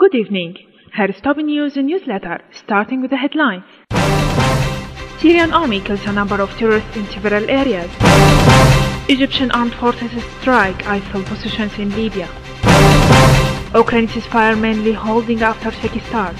Good evening. Here's top news newsletter, starting with the headlines. Syrian army kills a number of terrorists in several areas. Egyptian armed forces strike ISIL positions in Libya. Ukraine ceasefire mainly holding after shaky start.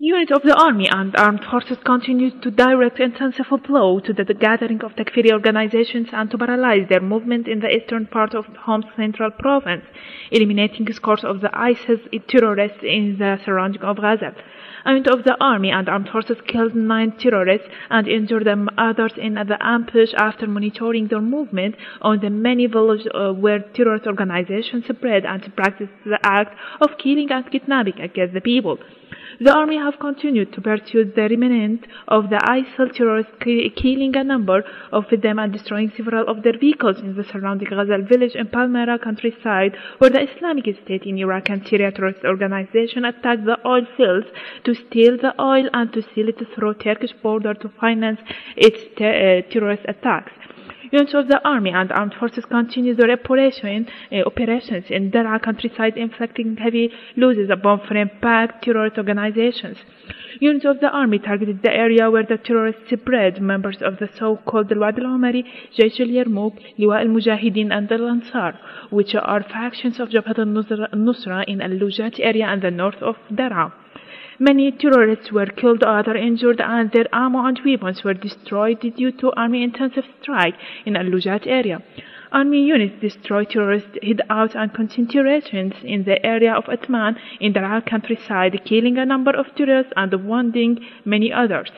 Units of the army and armed forces continue to direct intensive blow to the gathering of Takfiri organizations and to paralyze their movement in the eastern part of Hom's central province, eliminating scores of the ISIS terrorists in the surrounding of Gaza. A unit of the army and armed forces killed 9 terrorists and injured others in the ambush after monitoring their movement on the many villages where terrorist organizations spread and practiced the act of killing and kidnapping against the people. The army have continued to pursue the remnant of the ISIL terrorists, killing a number of them and destroying several of their vehicles in the surrounding Ghazal village in Palmyra countryside, where the Islamic State in Iraq and Syria terrorist organization attacked the oil fields to steal the oil and to sell it through Turkish border to finance its terrorist attacks. Units of the army and armed forces continue their operations in Daraa countryside, inflicting heavy losses upon foreign-backed terrorist organizations. Units of the army targeted the area where the terrorists spread members of the so-called Al-Wa'd al-Umari, Jaysh al-Yarmouk, Liwa al-Mujahideen and Al-Ansar, which are factions of Jabhat al-Nusra in Al-Lujat area and the north of Daraa. Many terrorists were killed or injured and their ammo and weapons were destroyed due to army intensive strike in Al-Lujat area. Army units destroyed terrorist hideouts and concentrations in the area of Atman in the countryside, killing a number of terrorists and wounding many others.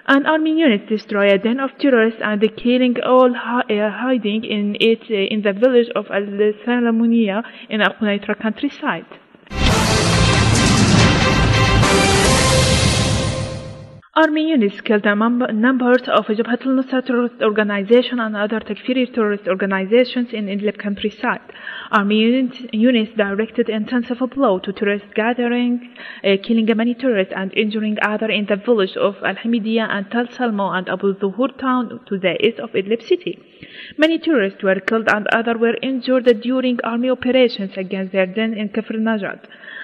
An army unit destroyed a den of terrorists and killing all hiding in the village of Al-Salamuniya in Al-Qunaitra countryside. Army units killed a number of Jabhat al-Nusra terrorist organization and other Takfiri terrorist organizations in Idlib countryside. Army units directed intensive blow to terrorist gatherings, killing many terrorists and injuring others in the village of Al-Hamidiyya and Tal Salmo and Abu Zuhur town to the east of Idlib city. Many terrorists were killed and others were injured during army operations against their den in Kafr Najad.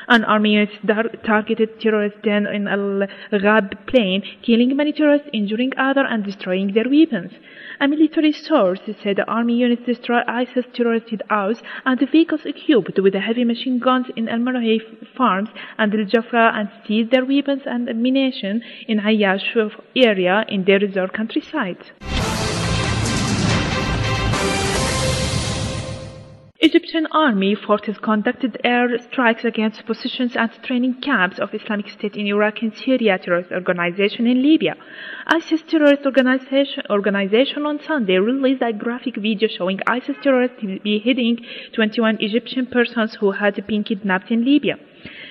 An army unit targeted terrorists den in Al-Ghab plain, killing many terrorists, injuring others, and destroying their weapons. A military source said the army units destroyed ISIS terrorist hideouts and vehicles equipped with heavy machine guns in Al-Marhi farms and Al-Jafra and seized their weapons and ammunition in Ayyash area in their resort countryside. Egyptian army forces conducted air strikes against positions and training camps of Islamic State in Iraq and Syria terrorist organization in Libya. ISIS terrorist organization on Sunday released a graphic video showing ISIS terrorists beheading 21 Egyptian persons who had been kidnapped in Libya.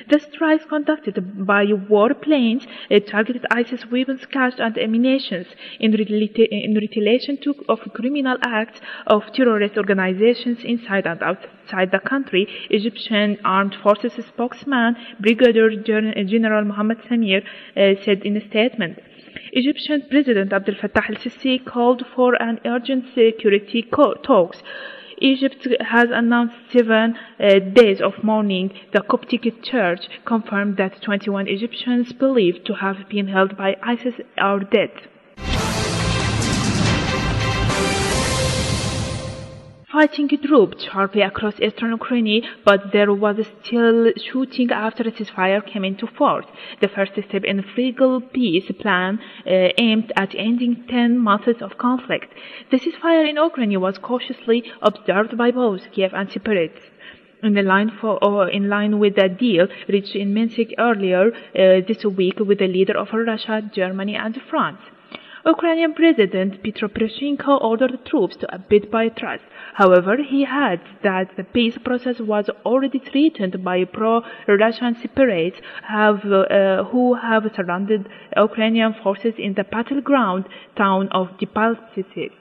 The strikes conducted by warplanes targeted ISIS weapons, cache and ammunition in retaliation of criminal acts of terrorist organizations inside and outside the country, Egyptian Armed Forces spokesman Brigadier General Mohammed Samir said in a statement. Egyptian President Abdel Fattah al-Sisi called for an urgent security talks. Egypt has announced 7 days of mourning. The Coptic Church confirmed that 21 Egyptians believed to have been held by ISIS are dead. Fighting dropped sharply across eastern Ukraine, but there was still shooting after a ceasefire came into force. The first step in a frugal peace plan aimed at ending 10 months of conflict. The ceasefire in Ukraine was cautiously observed by both Kiev and separatists. In line with the deal reached in Minsk earlier this week with the leader of Russia, Germany, and France. Ukrainian President Petro Poroshenko ordered troops to abide by trust. However, he adds that the peace process was already threatened by pro-Russian separatists who have surrounded Ukrainian forces in the battleground town of Debaltseve.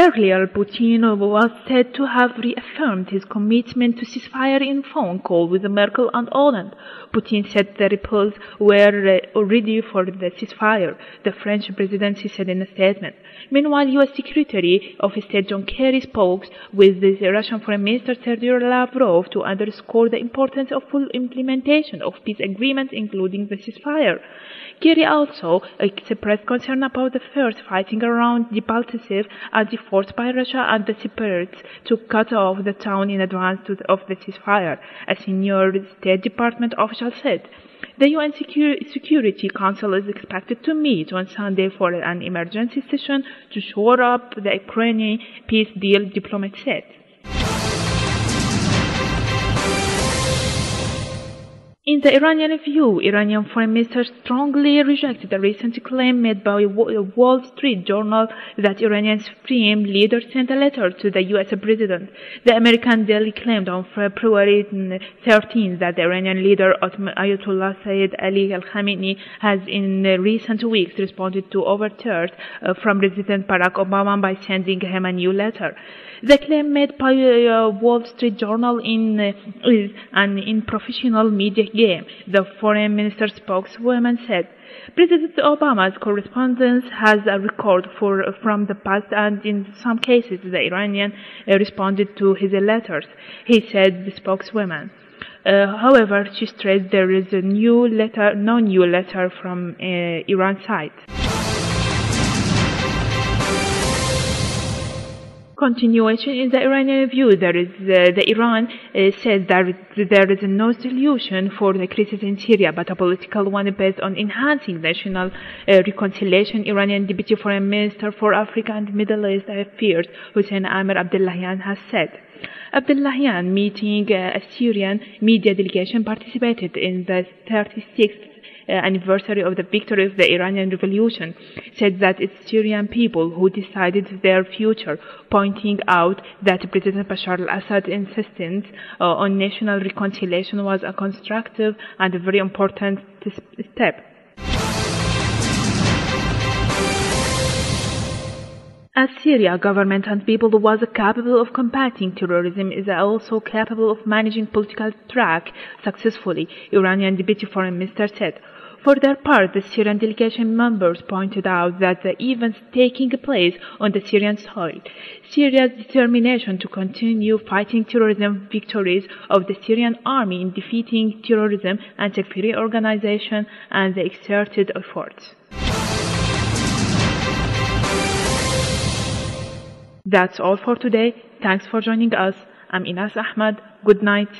Earlier, Putin was said to have reaffirmed his commitment to ceasefire in a phone call with Merkel and Hollande. Putin said the rebels were ready for the ceasefire, the French presidency said in a statement. Meanwhile, U.S. Secretary of State John Kerry spoke with the Russian Foreign Minister Sergei Lavrov to underscore the importance of full implementation of peace agreements, including the ceasefire. Kerry also expressed concern about the fears fighting around Debaltseve as efforts by Russia and the separatists to cut off the town in advance of the ceasefire, a senior State Department official said. The UN Security Council is expected to meet on Sunday for an emergency session to shore up the Ukrainian peace deal, diplomats said. In the Iranian view, Iranian Foreign Minister strongly rejected the recent claim made by Wall Street Journal that Iranian Supreme Leader sent a letter to the U.S. President. The American Daily claimed on February 13 that the Iranian leader Ayatollah Sayyid Ali al-Khamenei has in recent weeks responded to overtures from President Barack Obama by sending him a new letter. The claim made by Wall Street Journal is an unprofessional media game, the foreign minister spokeswoman said. President Obama's correspondence has a record from the past, and in some cases the Iranian responded to his letters, he said, the spokeswoman. However, she stressed there is no new letter from Iran's side. Continuation in the Iranian view, Iran says that there is no solution for the crisis in Syria, but a political one based on enhancing national reconciliation. Iranian Deputy Foreign Minister for Africa and Middle East Affairs Hossein Amir Abdullahian has said. Abdullahian, meeting a Syrian media delegation, participated in the 36th anniversary of the victory of the Iranian Revolution, said that it's Syrian people who decided their future, pointing out that President Bashar al-Assad's insistence on national reconciliation was a constructive and a very important step. As Syria government and people was capable of combating terrorism, is also capable of managing political track successfully, Iranian Deputy Foreign Minister said. For their part, the Syrian delegation members pointed out that the events taking place on the Syrian soil, Syria's determination to continue fighting terrorism, victories of the Syrian army in defeating terrorism and security organization, and the exerted efforts. That's all for today. Thanks for joining us. I'm Inas Ahmad. Good night.